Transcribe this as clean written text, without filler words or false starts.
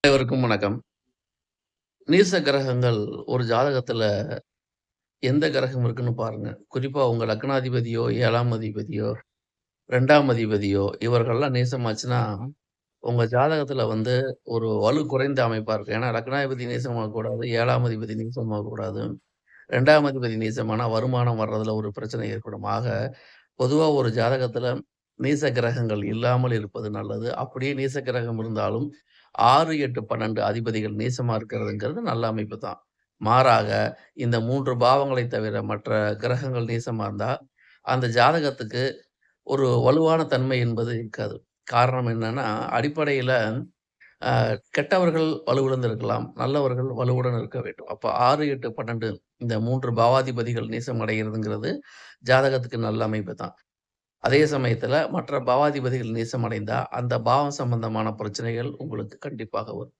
அனைவருக்கும் வணக்கம். நீச கிரகங்கள் ஒரு ஜாதகத்துல எந்த கிரகம் இருக்குன்னு பாருங்க. குறிப்பா உங்க லக்னாதிபதியோ, 7ஆம் அதிபதியோ, 2ஆம் அதிபதியோ இவர்கள்லாம் நீசமாச்சுன்னா, உங்க ஜாதகத்துல ஒரு வலு குறைந்த அமைப்பா இருக்கும். ஏன்னா லக்னாதிபதி நீசமாகக்கூடாது, 7ஆம் அதிபதி நீசமாகக்கூடாது. 2ஆம் அதிபதி நீசமானா வருமானம் வர்றதுல ஒரு பிரச்சனை ஏற்படும். ஆக பொதுவா ஒரு ஜாதகத்துல நீச கிரகங்கள் இல்லாமல் இருப்பது நல்லது. அப்படியே நீச கிரகம் இருந்தாலும் 6, 8, 12 அதிபதிகள் நீசமா இருக்கிறதுங்கிறது நல்ல அமைப்பு தான். மாறாக இந்த 3 பாவங்களை தவிர மற்ற கிரகங்கள் நீசமா இருந்தா, அந்த ஜாதகத்துக்கு ஒரு வலுவான தன்மை என்பது இருக்காது. காரணம் என்னன்னா, அடிப்படையில அ கெட்டவர்கள் வலுவிழந்து இருக்கலாம். நல்லவர்கள் வலுவுடன் இருக்க வேண்டும். அப்ப 6, 8, 12 இந்த 3 பாவாதிபதிகள் நீசம் அடைகிறதுங்கிறது ஜாதகத்துக்கு நல்ல அமைப்பு தான். அதே சமயத்துல மற்ற பாவாதிபதிகள் நீசமடைந்தா, அந்த பாவம் சம்பந்தமான பிரச்சனைகள் உங்களுக்கு கண்டிப்பாக வரும்.